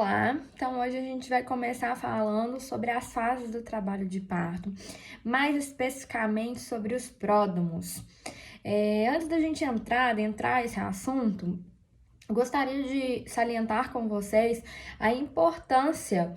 Olá, então hoje a gente vai começar falando sobre as fases do trabalho de parto, mais especificamente sobre os pródromos. Antes da gente entrar nesse assunto, gostaria de salientar com vocês a importância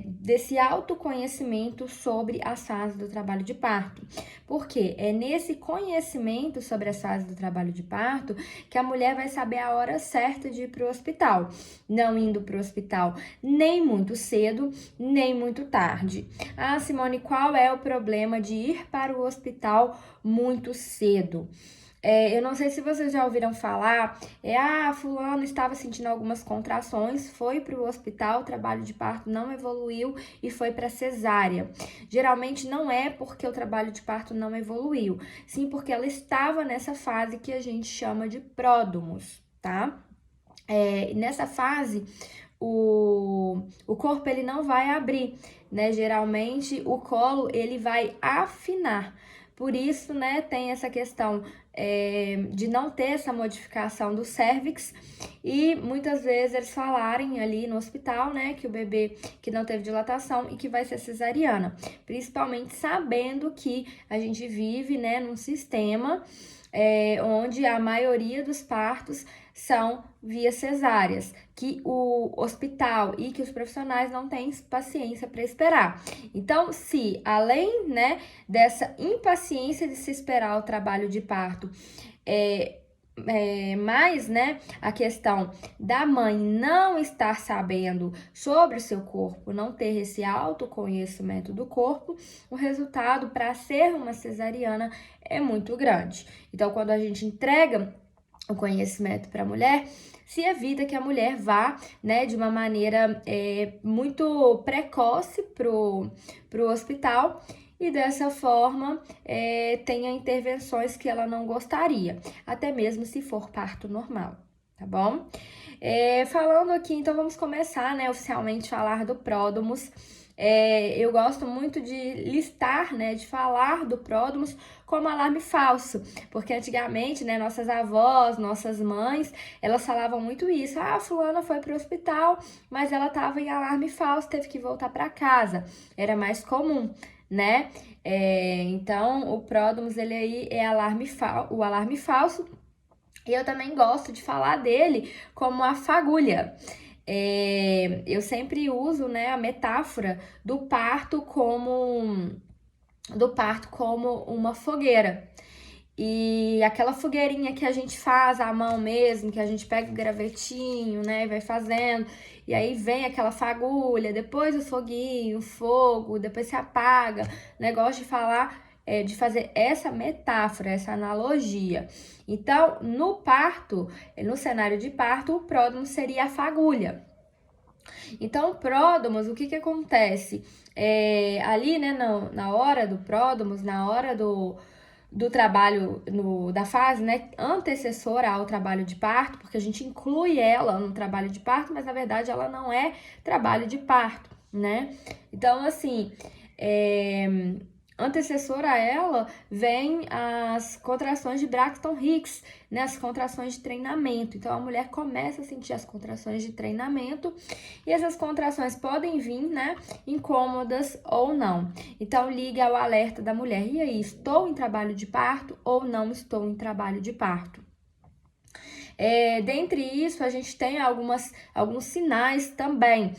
desse autoconhecimento sobre as fases do trabalho de parto. Porque é nesse conhecimento sobre as fases do trabalho de parto que a mulher vai saber a hora certa de ir para o hospital. Não indo para o hospital nem muito cedo, nem muito tarde. Ah, Simone, qual é o problema de ir para o hospital muito cedo? Eu não sei se vocês já ouviram falar, fulano estava sentindo algumas contrações, foi para o hospital, o trabalho de parto não evoluiu e foi para cesárea. Geralmente não é porque o trabalho de parto não evoluiu, sim porque ela estava nessa fase que a gente chama de pródromos, tá? Nessa fase, o corpo ele não vai abrir, né? Geralmente o colo ele vai afinar. Por isso, né, tem essa questão de não ter essa modificação do cérvix e muitas vezes eles falarem ali no hospital, né, que o bebê que não teve dilatação e que vai ser cesariana, principalmente sabendo que a gente vive, né, num sistema onde a maioria dos partos são via cesáreas, que o hospital e que os profissionais não têm paciência para esperar. Então, se além, né, dessa impaciência de se esperar o trabalho de parto, mais, né, a questão da mãe não estar sabendo sobre o seu corpo, não ter esse autoconhecimento do corpo, o resultado para ser uma cesariana é muito grande. Então, quando a gente entrega o conhecimento para a mulher, se evita que a mulher vá, né, de uma maneira muito precoce pro hospital e dessa forma tenha intervenções que ela não gostaria, até mesmo se for parto normal, tá bom? Falando aqui, então vamos começar, né, oficialmente falar do pródromos. Eu gosto muito de listar, né, de falar do pródromos como alarme falso, porque antigamente, né, nossas avós, nossas mães, elas falavam muito isso. Ah, fulana foi para o hospital, mas ela estava em alarme falso, teve que voltar para casa. Era mais comum, né? Então, o pródromos, ele aí é o alarme falso. E eu também gosto de falar dele como a fagulha. Eu sempre uso, né, a metáfora do parto como uma fogueira. E aquela fogueirinha que a gente faz à mão mesmo, que a gente pega o gravetinho, né, e vai fazendo, e aí vem aquela fagulha, depois o foguinho, o fogo, depois se apaga. Negócio de falar, de fazer essa metáfora, essa analogia. Então, no parto, no cenário de parto, o pródromo seria a fagulha. Então, pródromos, o que acontece? Ali, né, na hora do pródromos, na hora do trabalho, da fase, né, antecessora ao trabalho de parto, porque a gente inclui ela no trabalho de parto, mas na verdade ela não é trabalho de parto, né? Então, assim, antecessora a ela vem as contrações de Braxton Hicks, né, as contrações de treinamento. Então a mulher começa a sentir as contrações de treinamento e essas contrações podem vir, né, incômodas ou não. Então liga ao alerta da mulher: e aí, estou em trabalho de parto ou não estou em trabalho de parto? Dentre isso, a gente tem alguns sinais também.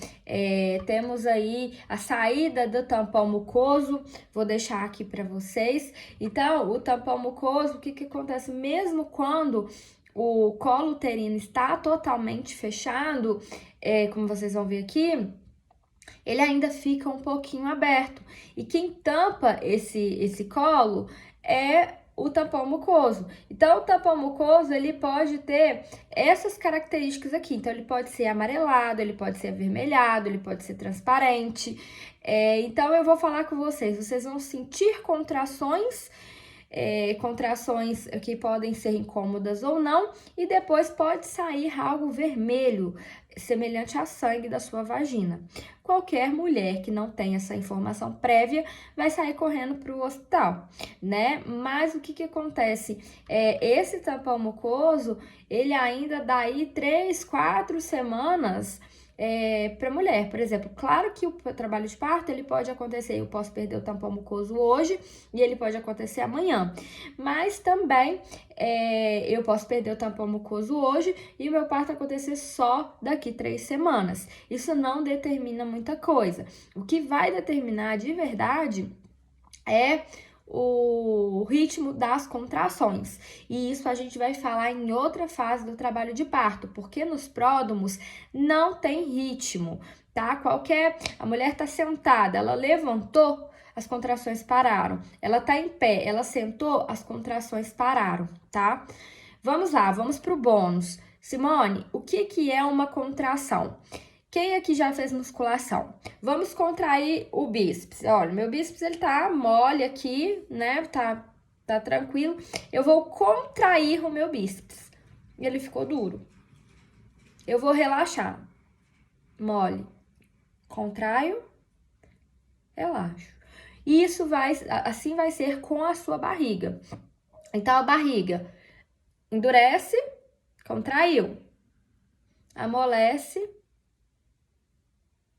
Temos aí a saída do tampão mucoso, vou deixar aqui para vocês. Então, o tampão mucoso, o que acontece? Mesmo quando o colo uterino está totalmente fechado, como vocês vão ver aqui, ele ainda fica um pouquinho aberto. E quem tampa esse colo é o tampão mucoso. Então, o tampão mucoso, ele pode ter essas características aqui. Então, ele pode ser amarelado, ele pode ser avermelhado, ele pode ser transparente. Então, eu vou falar com vocês vão sentir contrações que podem ser incômodas ou não, e depois pode sair algo vermelho, semelhante a sangue da sua vagina. Qualquer mulher que não tenha essa informação prévia vai sair correndo para o hospital, né? Mas o que acontece? Esse tampão mucoso, ele ainda dá aí 3, 4 semanas para mulher, por exemplo. Claro que o trabalho de parto, ele pode acontecer, eu posso perder o tampão mucoso hoje e ele pode acontecer amanhã. Mas também eu posso perder o tampão mucoso hoje e o meu parto acontecer só daqui 3 semanas. Isso não determina muita coisa. O que vai determinar de verdade é o ritmo das contrações. E isso a gente vai falar em outra fase do trabalho de parto, porque nos pródromos não tem ritmo, tá? A mulher tá sentada, ela levantou, as contrações pararam. Ela tá em pé, ela sentou, as contrações pararam, tá? Vamos lá, vamos pro bônus. Simone, o que é uma contração? Quem aqui já fez musculação? Vamos contrair o bíceps. Olha, meu bíceps, ele tá mole aqui, né? Tá tranquilo. Eu vou contrair o meu bíceps. E ele ficou duro. Eu vou relaxar. Mole. Contraio. Relaxo. E assim vai ser com a sua barriga. Então, a barriga endurece, contraiu. Amolece,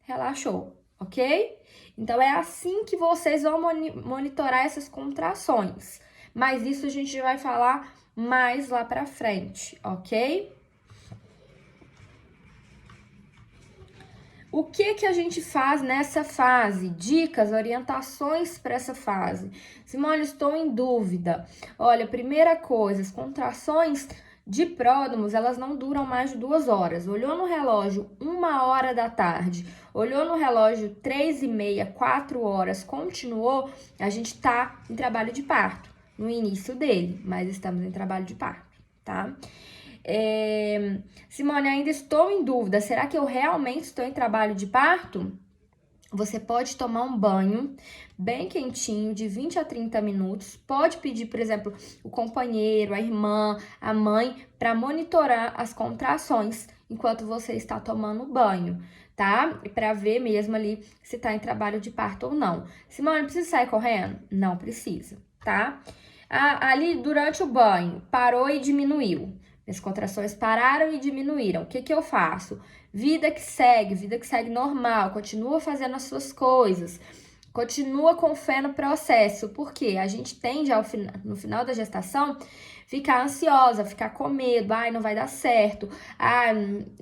relaxou, ok? Então, é assim que vocês vão monitorar essas contrações. Mas isso a gente vai falar mais lá pra frente, ok? O que a gente faz nessa fase? Dicas, orientações para essa fase. Simone, estou em dúvida. Olha, primeira coisa, as contrações de pródromos, elas não duram mais de 2 horas. Olhou no relógio 1h da tarde, olhou no relógio 3h30, 4 horas, continuou, a gente tá em trabalho de parto, no início dele, mas estamos em trabalho de parto, tá? Simone, ainda estou em dúvida, será que eu realmente estou em trabalho de parto? Você pode tomar um banho bem quentinho, de 20 a 30 minutos. Pode pedir, por exemplo, o companheiro, a irmã, a mãe, para monitorar as contrações enquanto você está tomando banho, tá? E para ver mesmo ali se está em trabalho de parto ou não. Simone, precisa sair correndo? Não precisa, tá? Ali, durante o banho, parou e diminuiu. As contrações pararam e diminuíram. O que eu faço? Vida que segue normal, continua fazendo as suas coisas, continua com fé no processo, porque a gente tende, no final da gestação, ficar ansiosa, ficar com medo, ai, não vai dar certo,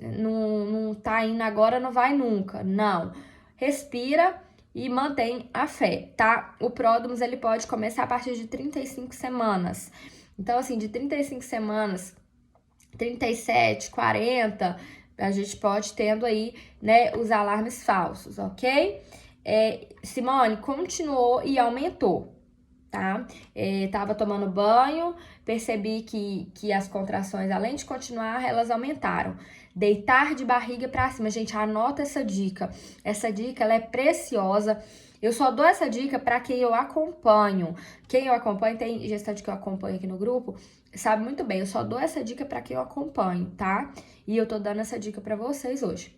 não tá indo agora, não vai nunca. Não, respira e mantém a fé, tá? O pródromos, ele pode começar a partir de 35 semanas. Então, assim, de 35 semanas... 37, 40, a gente pode tendo aí, né, os alarmes falsos, ok? Simone, continuou e aumentou, tá? Tava tomando banho, percebi que as contrações, além de continuar, elas aumentaram. Deitar de barriga pra cima, gente, anota essa dica. Essa dica, ela é preciosa. Eu só dou essa dica para quem eu acompanho. Quem eu acompanho, tem gestante que eu acompanho aqui no grupo, sabe muito bem. Eu só dou essa dica para quem eu acompanho, tá? E eu tô dando essa dica para vocês hoje.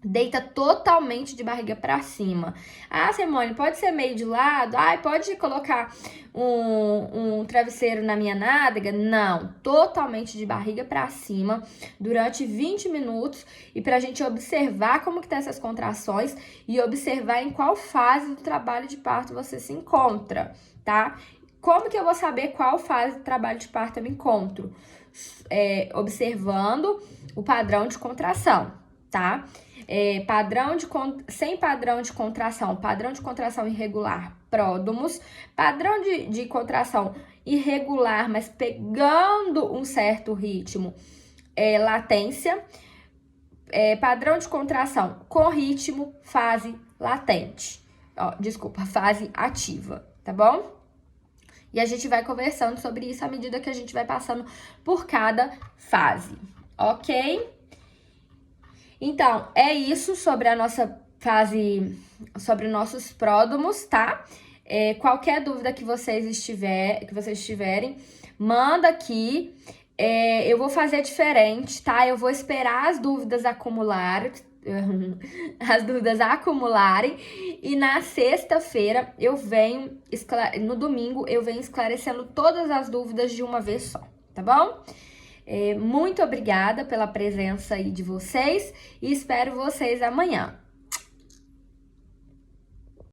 Deita totalmente de barriga para cima. Ah, Simone, pode ser meio de lado? Ah, pode colocar um travesseiro na minha nádega? Não, totalmente de barriga para cima durante 20 minutos e pra gente observar como que tá essas contrações e observar em qual fase do trabalho de parto você se encontra, tá? Como que eu vou saber qual fase do trabalho de parto eu me encontro? Observando o padrão de contração, tá? Sem padrão de contração irregular, pródromos, padrão de contração irregular, mas pegando um certo ritmo, latência, padrão de contração com ritmo, fase latente, fase ativa, tá bom? E a gente vai conversando sobre isso à medida que a gente vai passando por cada fase, ok? Então, é isso sobre a nossa fase, sobre nossos pródromos, tá? Qualquer dúvida que vocês tiverem, manda aqui. Eu vou fazer diferente, tá? Eu vou esperar as dúvidas acumularem, e na sexta-feira no domingo eu venho esclarecendo todas as dúvidas de uma vez só, tá bom? Muito obrigada pela presença aí de vocês e espero vocês amanhã.